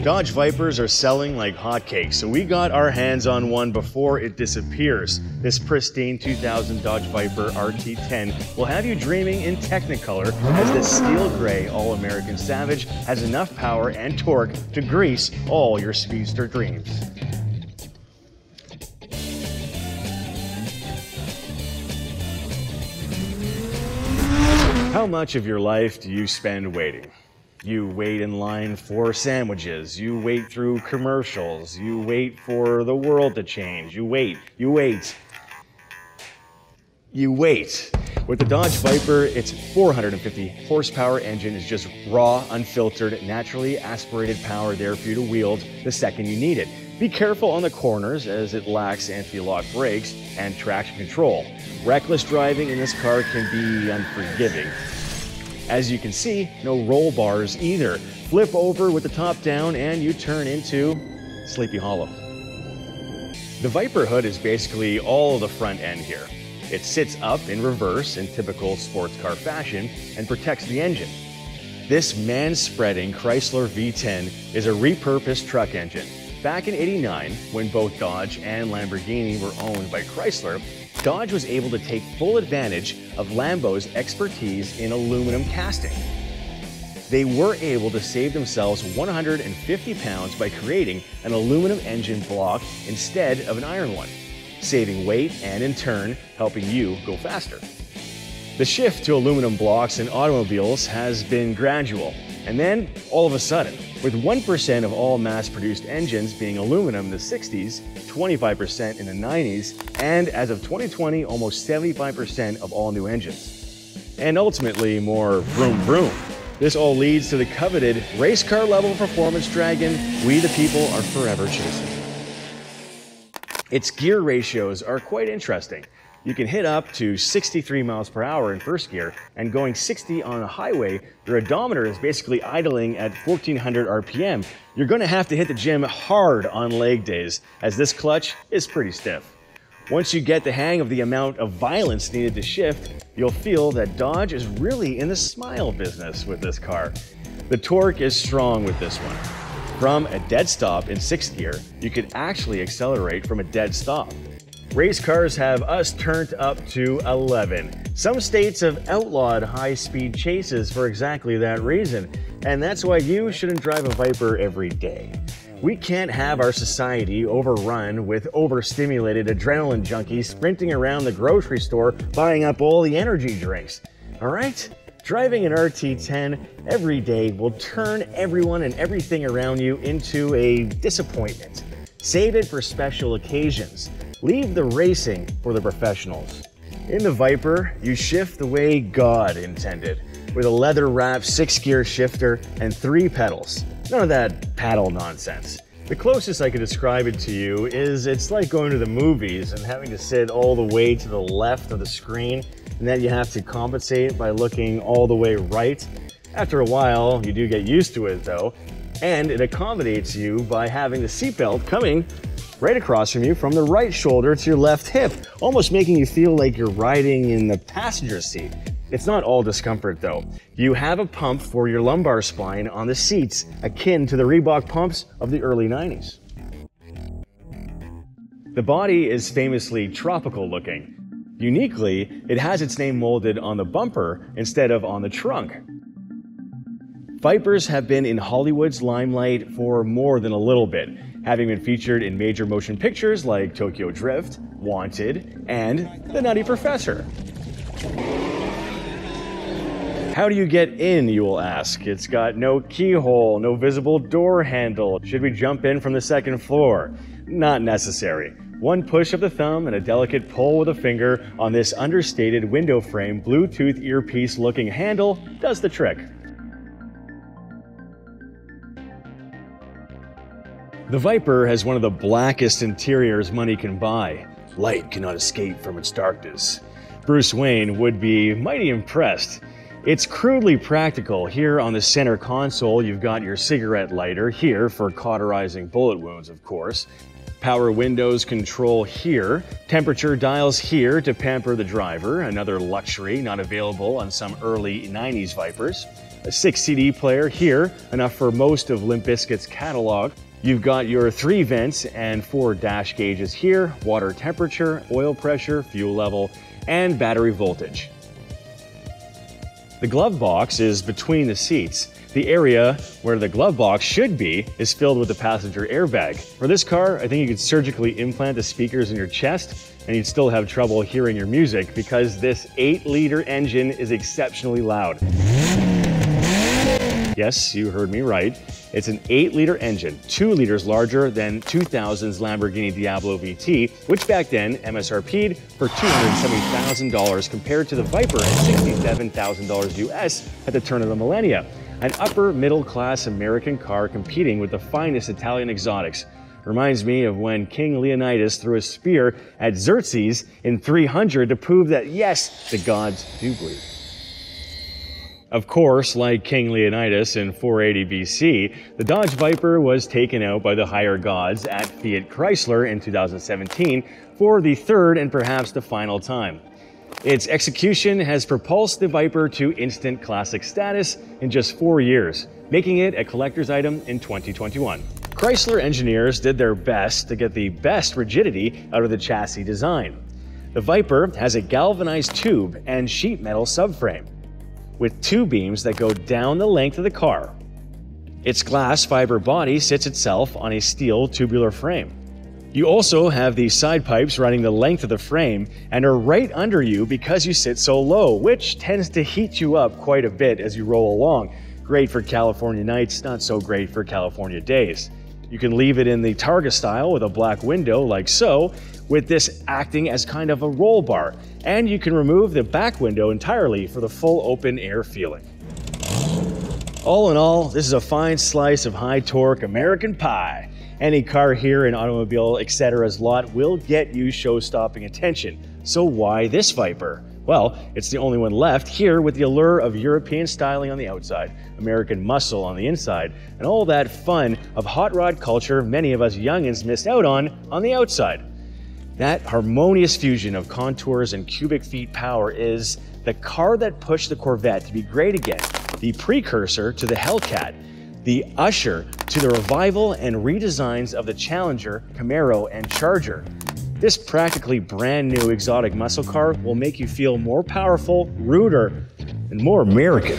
Dodge Vipers are selling like hotcakes, so we got our hands on one before it disappears. This pristine 2000 Dodge Viper RT10 will have you dreaming in Technicolor, as this steel gray all-American Savage has enough power and torque to grease all your speedster dreams. How much of your life do you spend waiting? You wait in line for sandwiches, you wait through commercials, you wait for the world to change, you wait. With the Dodge Viper, its 450 horsepower engine is just raw, unfiltered, naturally aspirated power there for you to wield the second you need it. Be careful on the corners as it lacks anti-lock brakes and traction control. Reckless driving in this car can be unforgiving. As you can see, no roll bars either. Flip over with the top down and you turn into Sleepy Hollow. The Viper hood is basically all of the front end here. It sits up in reverse in typical sports car fashion and protects the engine. This man-spreading Chrysler V10 is a repurposed truck engine. Back in '89, when both Dodge and Lamborghini were owned by Chrysler, Dodge was able to take full advantage of Lambo's expertise in aluminum casting. They were able to save themselves 150 pounds by creating an aluminum engine block instead of an iron one, saving weight and in turn helping you go faster. The shift to aluminum blocks in automobiles has been gradual, and then all of a sudden, with 1% of all mass-produced engines being aluminum in the 60s, 25% in the 90s, and as of 2020, almost 75% of all new engines. And ultimately, more vroom vroom. This all leads to the coveted race car level performance dragon we the people are forever chasing. Its gear ratios are quite interesting. You can hit up to 63 miles per hour in first gear, and going 60 on a highway, your odometer is basically idling at 1400 RPM. You're going to have to hit the gym hard on leg days, as this clutch is pretty stiff. Once you get the hang of the amount of violence needed to shift, you'll feel that Dodge is really in the smile business with this car. The torque is strong with this one. From a dead stop in 6th gear, you could actually accelerate from a dead stop. Race cars have us turned up to 11. Some states have outlawed high-speed chases for exactly that reason, and that's why you shouldn't drive a Viper every day. We can't have our society overrun with overstimulated adrenaline junkies sprinting around the grocery store buying up all the energy drinks. All right? Driving an RT10 every day will turn everyone and everything around you into a disappointment. Save it for special occasions. Leave the racing for the professionals. In the Viper, you shift the way God intended, with a leather-wrapped 6-gear shifter and 3 pedals. None of that paddle nonsense. The closest I could describe it to you is it's like going to the movies and having to sit all the way to the left of the screen, and then you have to compensate by looking all the way right. After a while, you do get used to it though, and it accommodates you by having the seatbelt coming right across from you from the right shoulder to your left hip, almost making you feel like you're riding in the passenger seat. It's not all discomfort though. You have a pump for your lumbar spine on the seats, akin to the Reebok pumps of the early 90s. The body is famously tropical looking. Uniquely, it has its name molded on the bumper instead of on the trunk. Vipers have been in Hollywood's limelight for more than a little bit, having been featured in major motion pictures like Tokyo Drift, Wanted, and The Nutty Professor. How do you get in, you will ask? It's got no keyhole, no visible door handle. Should we jump in from the 2nd floor? Not necessary. One push of the thumb and a delicate pull with a finger on this understated window frame Bluetooth earpiece looking handle does the trick. The Viper has one of the blackest interiors money can buy. Light cannot escape from its darkness. Bruce Wayne would be mighty impressed. It's crudely practical. Here on the center console, you've got your cigarette lighter here for cauterizing bullet wounds, of course. Power windows control here. Temperature dials here to pamper the driver, another luxury not available on some early 90s Vipers. A 6 CD player here, enough for most of Limp Bizkit's catalog. You've got your 3 vents and 4 dash gauges here, water temperature, oil pressure, fuel level, and battery voltage. The glove box is between the seats. The area where the glove box should be is filled with the passenger airbag. For this car, I think you could surgically implant the speakers in your chest and you'd still have trouble hearing your music because this 8-liter engine is exceptionally loud. Yes, you heard me right. It's an 8-liter engine, 2 liters larger than 2000's Lamborghini Diablo VT, which back then MSRP'd for $270,000 compared to the Viper at $67,000 US at the turn of the millennia. An upper middle class American car competing with the finest Italian exotics. Reminds me of when King Leonidas threw a spear at Xerxes in 300 to prove that yes, the gods do bleed. Of course, like King Leonidas in 480 BC, the Dodge Viper was taken out by the higher gods at Fiat Chrysler in 2017 for the third and perhaps the final time. Its execution has propulsed the Viper to instant classic status in just 4 years, making it a collector's item in 2021. Chrysler engineers did their best to get the best rigidity out of the chassis design. The Viper has a galvanized tube and sheet metal subframe, with 2 beams that go down the length of the car. Its glass fiber body sits itself on a steel tubular frame. You also have these side pipes running the length of the frame and are right under you because you sit so low, which tends to heat you up quite a bit as you roll along. Great for California nights, not so great for California days. You can leave it in the Targa style with a black window like so, with this acting as kind of a roll bar. And you can remove the back window entirely for the full open air feeling. All in all, this is a fine slice of high torque American pie. Any car here in Automobile EtCetera's lot will get you show-stopping attention. So why this Viper? Well, it's the only one left here with the allure of European styling on the outside, American muscle on the inside, and all that fun of hot rod culture many of us youngins missed out on the outside. That harmonious fusion of contours and cubic feet power is the car that pushed the Corvette to be great again, the precursor to the Hellcat, the usher to the revival and redesigns of the Challenger, Camaro, and Charger. This practically brand new exotic muscle car will make you feel more powerful, ruder, and more American.